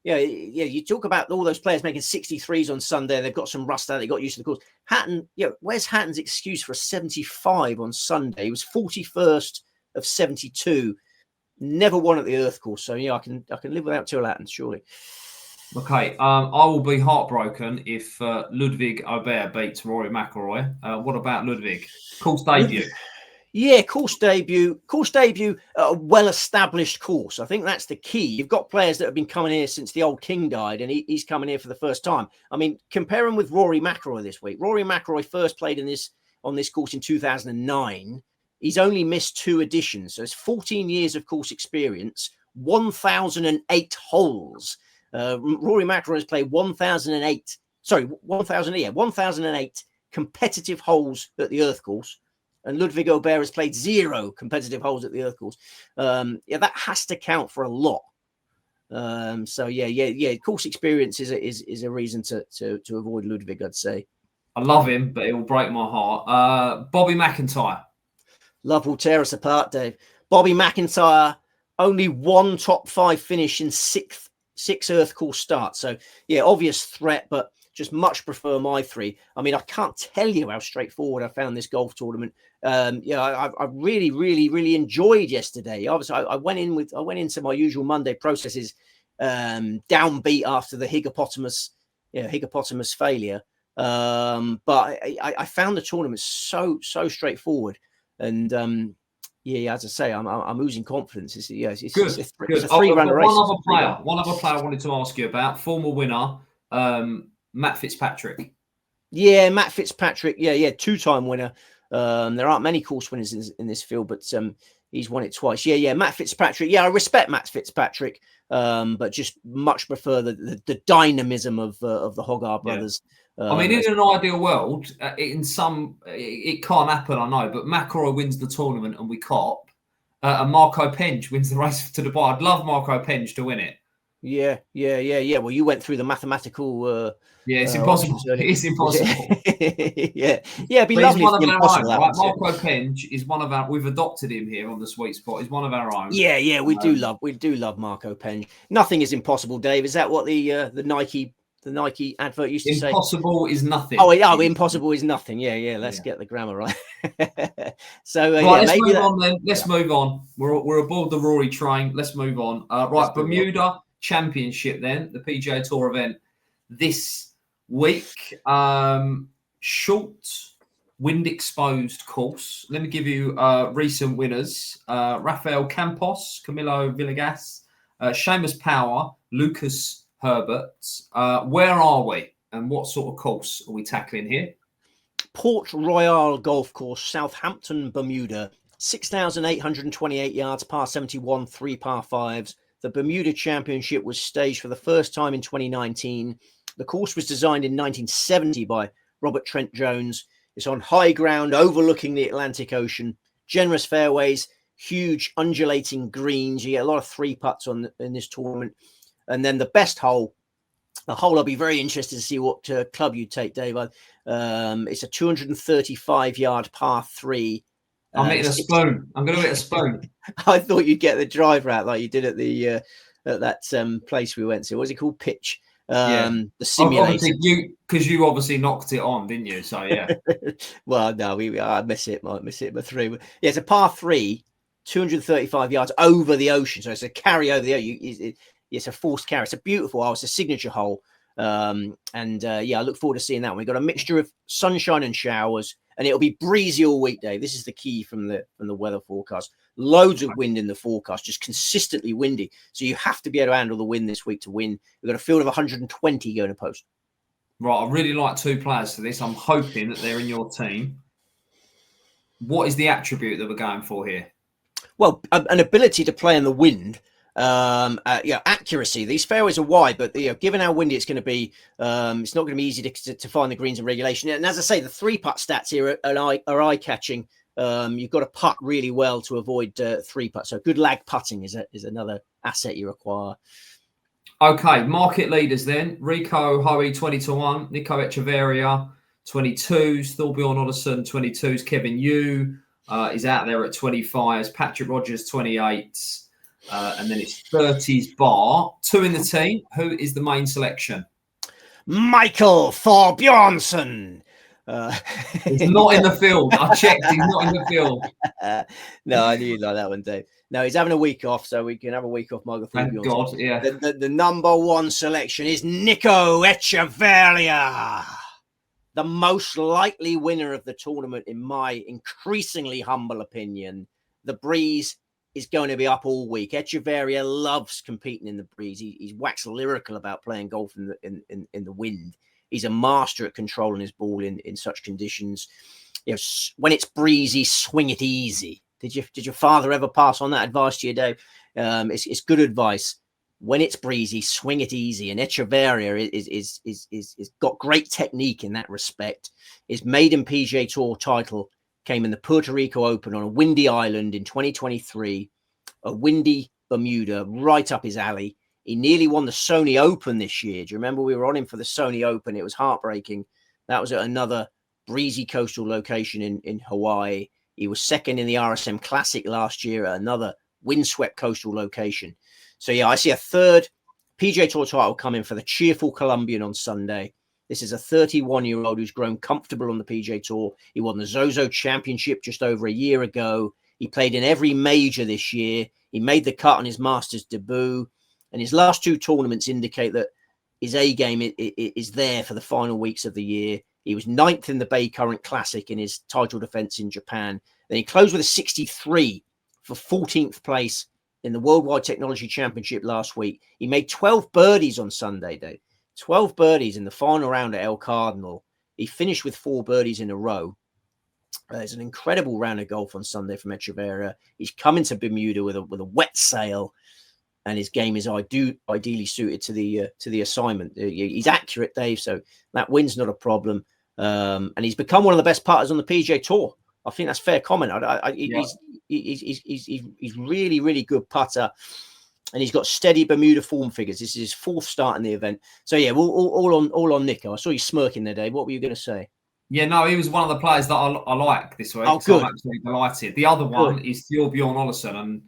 you talk about all those players making 63s on Sunday. They've got some rust out. They got used to the course. Hatton, where's Hatton's excuse for a 75 on Sunday? He was 41st of 72. Never won at the earth course. So, I can live without Tyrrell Hatton, surely. Okay, I will be heartbroken if Ludwig Aubert beats Rory McIlroy. What about Ludwig? Course debut. Yeah, course debut, a well-established course. I think that's the key. You've got players that have been coming here since the old king died, and he's coming here for the first time. I mean, compare him with Rory McIlroy this week. Rory McIlroy first played on this course in 2009. He's only missed 2 editions, so it's 14 years of course experience, 1,008 holes. Rory McIlroy has played 1,008 competitive holes at the earth course. And Ludwig Aubert has played 0 competitive holes at the earth course. That has to count for a lot. Course experience is a reason to avoid Ludwig, I'd say. I love him, but it will break my heart. Bobby McIntyre. Love will tear us apart, Dave. Bobby McIntyre, only 1 top 5 finish in 6 earth course starts. So, obvious threat, but just much prefer my 3. I mean, I can't tell you how straightforward I found this golf tournament. I really, really, really enjoyed yesterday. Obviously, I went into my usual Monday processes, downbeat after the hippopotamus failure. But I found the tournament so straightforward, and as I say, I'm losing confidence. It's good. It's a 3-round race. One other player I wanted to ask you about, former winner, Matt Fitzpatrick. Yeah, Matt Fitzpatrick. 2-time winner. There aren't many course winners in this field, but he's won it twice. Matt Fitzpatrick. I respect Matt Fitzpatrick, but just much prefer the dynamism of the Hogarth brothers. I mean, in an ideal world, it can't happen, I know, but McIlroy wins the tournament and we cop, and Marco Penge wins the race to Dubai. I'd love Marco Penge to win it. Yeah. Well, you went through the mathematical. It's impossible. It's impossible. It'd be lovely. One of our own, right? Marco Penge is one of our. We've adopted him here on the Sweet Spot. He's one of our own. We do love Marco Penge. Nothing is impossible, Dave. Is that what the Nike advert used to say? Impossible is nothing. Impossible is nothing. Let's get the grammar right. So let's move on. We're aboard the Rory train. Let's move on. Bermuda Championship, then the PGA Tour event this week. Short, wind exposed course. Let me give you recent winners: Rafael Campos, Camilo Villegas, Seamus Power, Lucas Herbert. Where are we, and what sort of course are we tackling here? Port Royal Golf Course, Southampton, Bermuda. 6,828 yards, par 71, 3 par 5s. The Bermuda Championship was staged for the first time in 2019. The course was designed in 1970 by Robert Trent Jones. It's on high ground overlooking the Atlantic Ocean. Generous fairways, huge undulating greens. You get a lot of 3-putts in this tournament. And then the best hole, I'll be very interested to see what club you take, Dave. It's a 235-yard par 3. I'm hitting a spoon. I'm going to hit a spoon. I thought you'd get the driver out like you did at that place we went to. What was it called? Pitch. The simulator. Because you obviously knocked it on, didn't you? So yeah. Well, no, I miss it by 3. Yeah, it's a par 3, 235 yards over the ocean. So it's a carry over the ocean. It's a forced carry. It's a beautiful hole. It's a signature hole. I look forward to seeing that one. We've got a mixture of sunshine and showers, and it'll be breezy all week, Dave. This is the key from the weather forecast. Loads of wind in the forecast, just consistently windy. So you have to be able to handle the wind this week to win. We've got a field of 120 going to post. Right, I really like 2 players for this. I'm hoping that they're in your team. What is the attribute that we're going for here? Well, an ability to play in the wind. Accuracy. These fairways are wide, but given how windy it's going to be, it's not going to be easy to find the greens in regulation. And as I say, the 3-putt stats here are eye-catching. You've got to putt really well to avoid 3-putt. So good lag putting is another asset you require. Okay, market leaders then. Rico Hoey, 20-1. Nico Echeverria, 22s. Thorbjorn Olesen, 22s. Kevin Yu is out there at 25s. Patrick Rogers, 28s. And then it's 30s bar. 2 in the team. Who is the main selection? Michael Thorbjornsson. He's not in the field. I checked. He's not in the field. No, I knew you'd like that one, Dave. No, he's having a week off, so we can have a week off, Michael Thorbjornsson. Thank God, yeah. The number 1 selection is Nico Echeverria, the most likely winner of the tournament, in my increasingly humble opinion. The breeze is going to be up all week. Echeverria loves competing in the breeze. He's waxed lyrical about playing golf in the wind. He's a master at controlling his ball in such conditions. When it's breezy, swing it easy. Did your father ever pass on that advice to you, Dave? It's good advice. When it's breezy, swing it easy. And Echeverria is got great technique in that respect. His maiden PGA Tour title came in the Puerto Rico Open on a windy island in 2023, a windy Bermuda, right up his alley. He nearly won the Sony Open this year. Do you remember we were on him for the Sony Open? It was heartbreaking. That was at another breezy coastal location in Hawaii. He was second in the RSM Classic last year at another windswept coastal location. So, yeah, I see a third PGA Tour title coming for the cheerful Colombian on Sunday. This is a 31-year-old who's grown comfortable on the PGA Tour. He won the WWT Championship just over a year ago. He played in every major this year. He made the cut on his Masters debut. And his last 2 tournaments indicate that his A game is there for the final weeks of the year. He was 9th in the Bay Current Classic in his title defense in Japan. Then he closed with a 63 for 14th place in the Worldwide Technology Championship last week. He made 12 birdies on Sunday, Dave. 12 birdies in the final round at El Cardinal. He finished with 4 birdies in a row. It's an incredible round of golf on Sunday from Echeverria. He's coming to Bermuda with a wet sail, and his game is ideally suited to the assignment. He's accurate, Dave, so that wind's not a problem. And he's become one of the best putters on the PGA Tour. I think that's fair comment. He's really, really good putter, and he's got steady Bermuda form figures. This is his 4th start in the event. So yeah, all on Nico. I saw you smirking there, Dave. What were you going to say? Yeah, no, he was one of the players that I like this week. Oh, so good. I'm absolutely delighted. The other one is Thorbjorn Olesen, and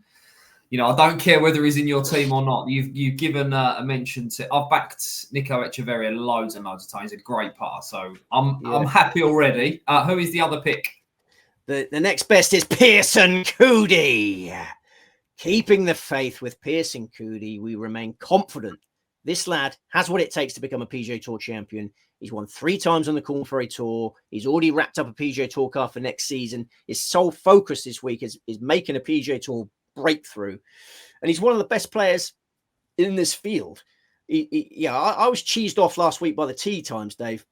I don't care whether he's in your team or not. You've given a mention to. I've backed Nico Echeverria loads and loads of times. He's a great putter, so I'm happy already. Who is the other pick? The next best is Pearson Coody. Keeping the faith with Pearson Coody, we remain confident. This lad has what it takes to become a PGA Tour champion. He's won 3 times on the Corn Ferry Tour. He's already wrapped up a PGA Tour car for next season. His sole focus this week is making a PGA Tour breakthrough. And he's one of the best players in this field. I was cheesed off last week by the tee times, Dave.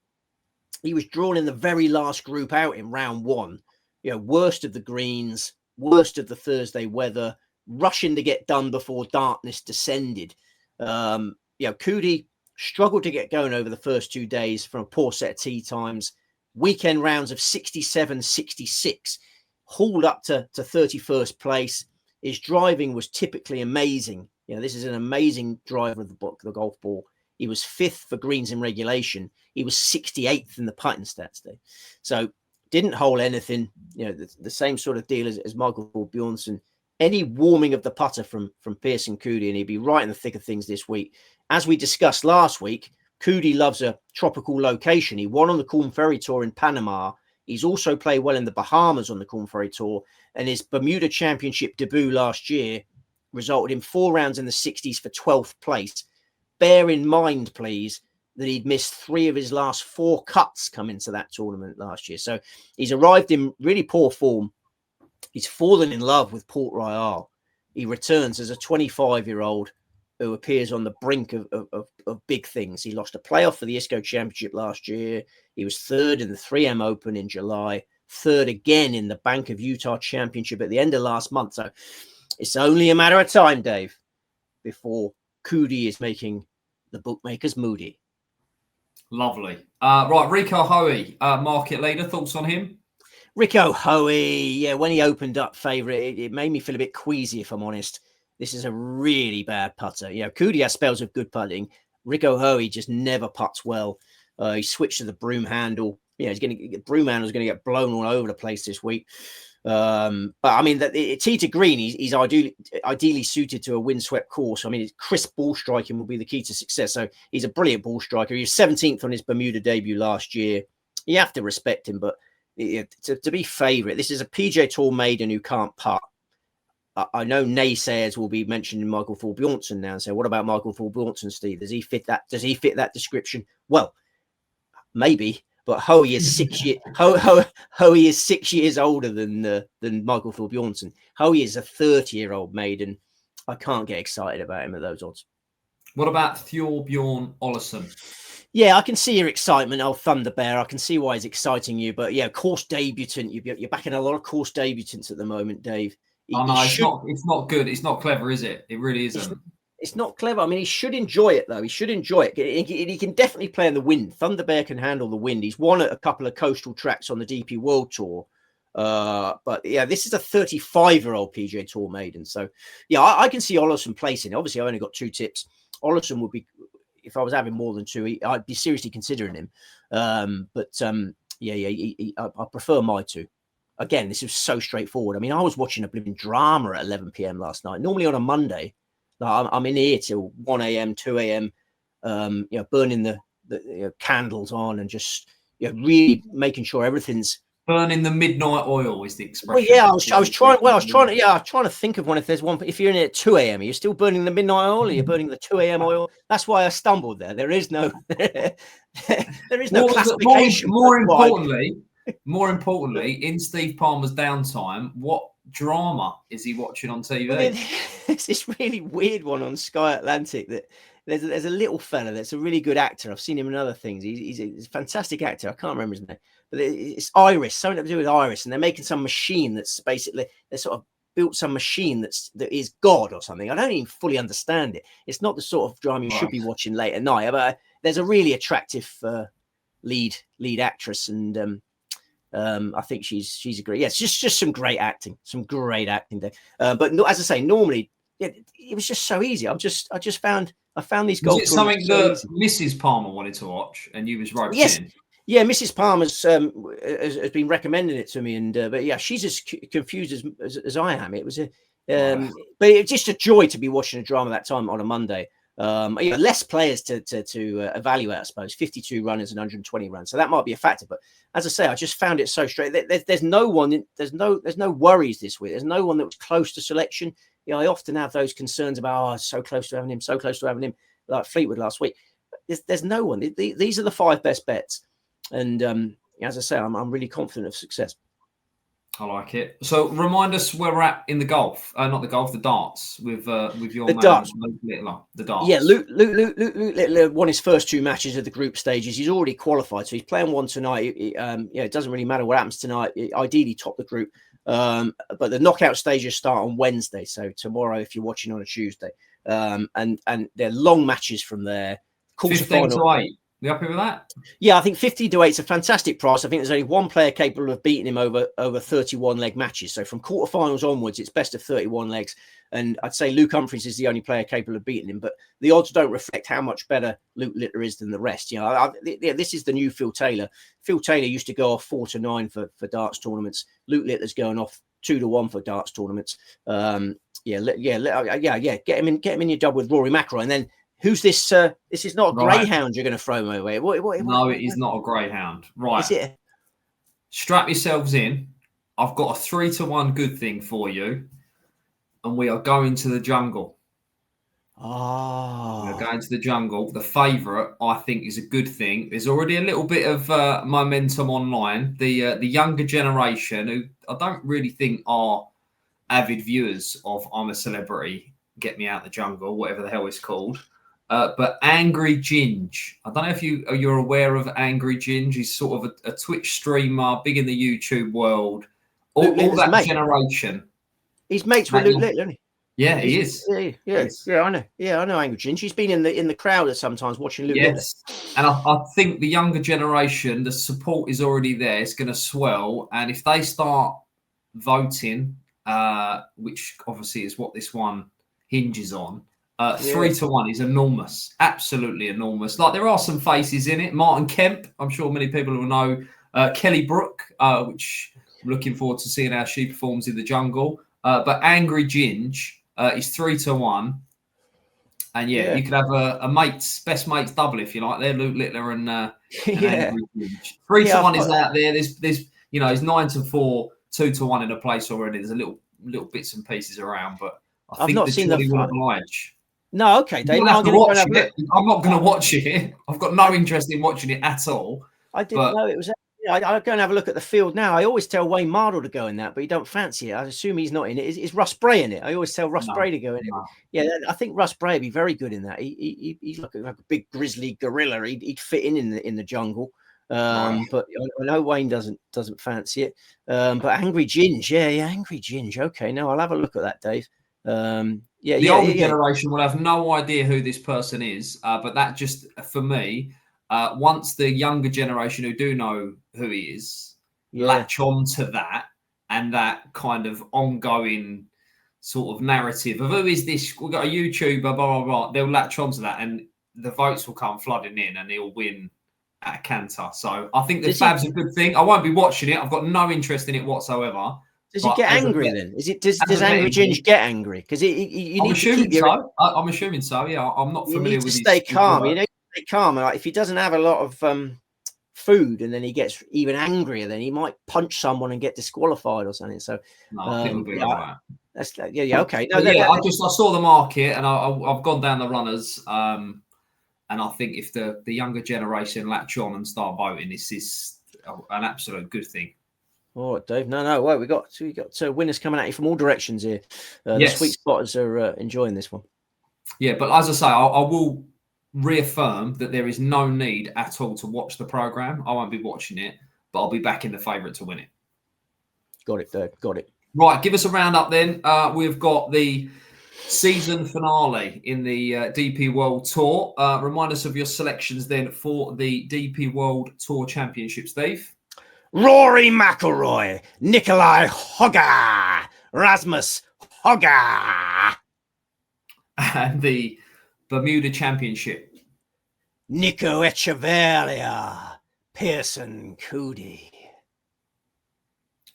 He was drawn in the very last group out in round 1. Worst of the greens, worst of the Thursday weather, rushing to get done before darkness descended. Coody struggled to get going over the first 2 days from a poor set of tee times. Weekend rounds of 67, 66, hauled up to 31st place. His driving was typically amazing. This is an amazing driver of the golf ball. He was 5th for greens in regulation. He was 68th in the putting stats, Dave. So didn't hole anything. The same sort of deal as Michael Thorbjornsson. Any warming of the putter from Pearson Coody, and he'd be right in the thick of things this week. As we discussed last week, Coody loves a tropical location. He won on the Corn Ferry Tour in Panama. He's also played well in the Bahamas on the Corn Ferry Tour, and his Bermuda Championship debut last year resulted in 4 rounds in the 60s for 12th place. Bear in mind, please, that he'd missed 3 of his last 4 cuts coming to that tournament last year. So he's arrived in really poor form. He's fallen in love with Port Royal. He returns as a 25-year-old who appears on the brink of big things. He lost a playoff for the ISCO Championship last year. He was third in the 3M Open in July, third again in the Bank of Utah Championship at the end of last month. So it's only a matter of time, Dave, before Cootie is making the bookmakers moody. Lovely. Right, Rico Hoey, market leader. Thoughts on him? Rico Hoey, yeah, when he opened up favourite, it made me feel a bit queasy, if I'm honest. This is a really bad putter. You know, Cootie has spells of good putting. Rico Hoey just never putts well. He switched to the broom handle. You know, broom handle's going to get blown all over the place this week. But I mean, tee to green, he's ideally suited to a windswept course. I mean, crisp ball striking will be the key to success. So he's a brilliant ball striker. He was 17th on his Bermuda debut last year. You have to respect him, but to be favourite, this is a PGA Tour maiden who can't putt. I know naysayers will be mentioning Michael Thorbjornsen now and say, what about Michael Thorbjornsen, Steve? Does he fit that description? Well, maybe, but Hoey is 6 years Hoey is 6 years older than Michael Thorbjornsen. Hoey is a 30-year-old maiden. I can't get excited about him at those odds. What about Thorbjorn Olesen? Yeah, I can see your excitement, old Thunder Bear. I can see why it's exciting you. But yeah, course debutant. You're backing a lot of course debutants at the moment, Dave. It's not good. It's not clever, is it? It really isn't. It's not clever. I mean, he should enjoy it, though. He should enjoy it. He can definitely play in the wind. Thunder Bear can handle the wind. He's won at a couple of coastal tracks on the DP World Tour. But yeah, this is a 35-year-old PGA Tour maiden. So yeah, I can see Olesen placing. Obviously, I only got 2 tips. Olesen would be, if I was having more than 2, I'd be seriously considering him. I prefer my 2. Again, this is so straightforward. I mean, I was watching a blooming drama at 11 p.m. last night. Normally on a Monday, I'm in here till 1 a.m., 2 a.m., burning the candles on and just really making sure everything's burning the midnight oil is the expression. Well, yeah, I was trying to think of one. If there's one, if you're in at 2 a.m., you're still burning the midnight oil, or you're burning the 2 a.m. oil. That's why I stumbled there. There is no classification. More importantly, in Steve Palmer's downtime, what drama is he watching on TV? Well, there's this really weird one on Sky Atlantic that there's a little fella that's a really good actor. I've seen him in other things. He's a fantastic actor. I can't remember his name, but it's Iris, something to do with Iris, and they're making some machine that's basically they sort of built some machine that is God or something. I don't even fully understand it. It's not the sort of drama you should be watching late at night. But there's a really attractive lead actress, and I think she's a great. Yeah, it's just some great acting there. But as I say, normally it was just so easy. I found these golf. Was it something that Mrs. Palmer wanted to watch and you was roped in? Yeah, Mrs. Palmer's has been recommending it to me, and but yeah, she's as confused as I am. It was but it's just a joy to be watching a drama that time on a Monday. Less players to evaluate, I suppose. 52 runners and 120 runs, so that might be a factor. But as I say, I just found it so straight. There's no one. There's no worries this week. There's no one that was close to selection. I often have those concerns about so close to having him, like Fleetwood last week. There's no one. These are the 5 best bets, and as I say, I'm really confident of success. I like it. So remind us where we're at in the golf. Not the golf, the darts with your darts. The darts. Yeah, Luke Littler won his first 2 matches of the group stages. He's already qualified, so he's playing one tonight. It doesn't really matter what happens tonight. Ideally, top the group. But the knockout stages start on Wednesday, so tomorrow if you're watching on a Tuesday. And they're long matches from there. 15 to 8. You happy with that? Yeah, I think 50 to 8 is a fantastic price. I think there's only one player capable of beating him over 31 leg matches. So from quarterfinals onwards, it's best of 31 legs. And I'd say Luke Humphries is the only player capable of beating him. But the odds don't reflect how much better Luke Littler is than the rest. This is the new Phil Taylor. Phil Taylor used to go off 4 to 9 for darts tournaments. Luke Littler's going off 2 to 1 for darts tournaments. Get him in your double with Rory McIlroy, and then. Who's this? This is not a greyhound you're going to throw my way. No, it is not a greyhound. Right. Is it? Strap yourselves in. I've got a 3 to 1 good thing for you. And we are going to the jungle. Oh, We're going to the jungle. The favourite, I think, is a good thing. There's already a little bit of momentum online. The younger generation, who I don't really think are avid viewers of I'm a Celebrity, Get Me Out the Jungle, whatever the hell it's called. But Angry Ginge. I don't know if you're aware of Angry Ginge. He's sort of a Twitch streamer, big in the YouTube world. All that mate. generation. He's mates with Luke Little, isn't he? Yeah, he is. Yeah, I know. Yeah, I know Angry Ginge. She's been in the crowd sometimes watching Luke Little. And I think the younger generation, the support is already there. It's going to swell. And if they start voting, which obviously is what this one hinges on, 3-1 is enormous. Absolutely enormous. Like, there are some faces in it. Martin Kemp, I'm sure many people will know. Kelly Brook, which I'm looking forward to seeing how she performs in the jungle. But Angry Ginge is 3-1. And you could have a best mates double if you like. There, Luke Littler and Angry Ginge. 3-1 is out there. There's it's 9-4, 2-1 in a place already. There's a little bits and pieces around, but I've not seen the will oblige. No, okay, Dave. I'm not going to watch it. I've got no interest in watching it at all. I didn't know it was. I'll go and have a look at the field now. I always tell Wayne Mardle to go in that, but he don't fancy it. I assume he's not in it. Is Russ Bray in it? I always tell Russ Bray to go in it. Yeah, I think Russ Bray would be very good in that. He's like a big grizzly gorilla. He'd fit in the jungle. But I know Wayne doesn't fancy it. But Angry Ginge, Angry Ginge. Okay, no, I'll have a look at that, Dave. The older generation will have no idea who this person is, but that just, for me, once the younger generation who do know who he is latch on to that and that kind of ongoing sort of narrative of who is this, we've got a YouTuber, blah, blah, blah, they'll latch on to that and the votes will come flooding in and he'll win at a canter. So I think the Fab's a good thing. I won't be watching it. I've got no interest in it whatsoever. Does he get angry then? Does Angry Ginge get angry? Because you need to keep your... I'm assuming so. Yeah, I'm not familiar with. Stay calm. You know, stay calm. Like, if he doesn't have a lot of food and then he gets even angrier, then he might punch someone and get disqualified or something. So I think we'll be all right. That's okay. No, I saw the market and I've gone down the runners. And I think if the younger generation latch on and start voting, this is an absolute good thing. All right, Dave. No. Wait, we got winners coming at you from all directions here. The sweet spotters are enjoying this one. Yeah, but as I say, I will reaffirm that there is no need at all to watch the program. I won't be watching it, but I'll be backing the favourite to win it. Got it, Dave. Got it. Right, give us a roundup then. We've got the season finale in the DP World Tour. Remind us of your selections then for the DP World Tour Championship, Steve. Rory McIlroy, Nikolai Hogger, Rasmus Hogger. And the Bermuda Championship. Nico Echeverria, Pearson Coody.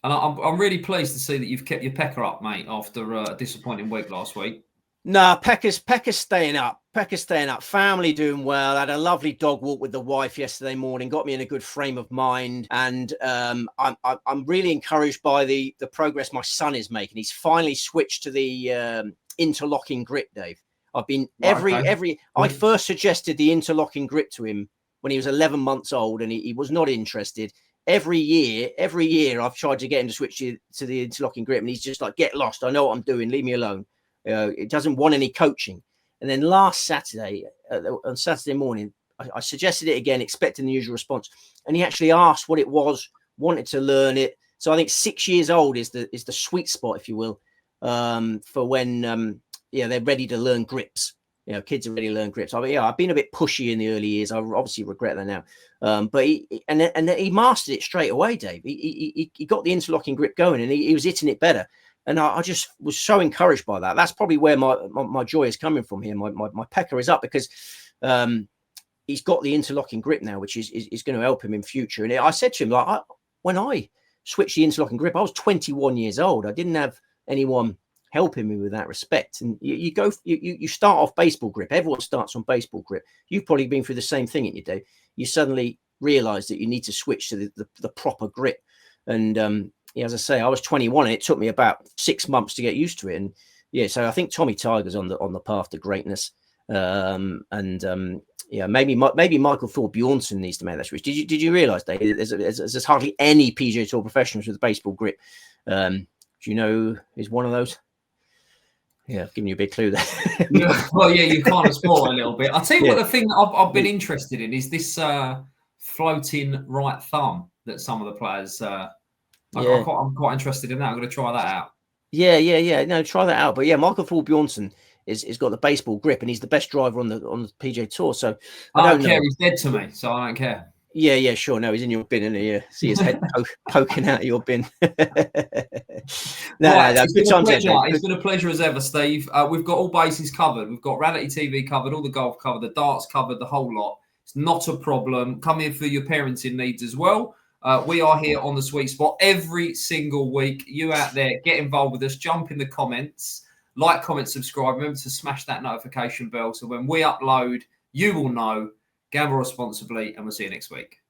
And I'm really pleased to see that you've kept your pecker up, mate, after a disappointing week last week. No, Pecker's staying up. Pecker's staying up. Family doing well. I had a lovely dog walk with the wife yesterday morning. Got me in a good frame of mind, and I'm really encouraged by the progress my son is making. He's finally switched to the interlocking grip, Dave. I've been I first suggested the interlocking grip to him when he was 11 months old, and he was not interested. Every year I've tried to get him to switch to the interlocking grip, and he's just like, get lost. I know what I'm doing. Leave me alone. It doesn't want any coaching. And then last Saturday, on Saturday morning, I suggested it again, expecting the usual response. And he actually asked what it was, wanted to learn it. So I think 6 years old is the sweet spot, if you will, for when they're ready to learn grips. You know, kids are ready to learn grips. I've been a bit pushy in the early years. I obviously regret that now. But he mastered it straight away, Dave. He got the interlocking grip going, and he was hitting it better. And I just was so encouraged by that. That's probably where my joy is coming from here. My pecker is up because he's got the interlocking grip now, which is going to help him in future. And I said to him, like, when I switched the interlocking grip, I was 21 years old. I didn't have anyone helping me with that respect. And you start off baseball grip. Everyone starts on baseball grip. You've probably been through the same thing in your day. You suddenly realize that you need to switch to the proper grip. And as I say, I was 21 and it took me about 6 months to get used to it. And yeah, so I think Tommy Tiger's on the path to greatness. Yeah, maybe Michael Thor Bjornsson needs to make that switch. Did you realise that there's hardly any PGA Tour professionals with a baseball grip? Do you know is one of those? Yeah, I've given you a big clue there. Yeah, well, yeah, you kind of spoil a little bit. I'll tell you Yeah. what, the thing that I've been interested in is this floating right thumb that some of the players. I'm quite interested in that. I'm going to try that out. Yeah. No, try that out. But yeah, Michael Thor Bjornsson is got the baseball grip, and he's the best driver on the PGA Tour. So I don't care. He's dead to me, so I don't care. Yeah, sure. No, he's in your bin, and you see his head poking out of your bin. No, good times. It's been a pleasure as ever, Steve. We've got all bases covered. We've got reality TV covered, all the golf covered, the darts covered, the whole lot. It's not a problem. Come in for your parenting needs as well. We are here on the Sweet Spot every single week. You out there, get involved with us. Jump in the comments. Like, comment, subscribe. Remember to smash that notification bell so when we upload, you will know. Gamble responsibly, and we'll see you next week.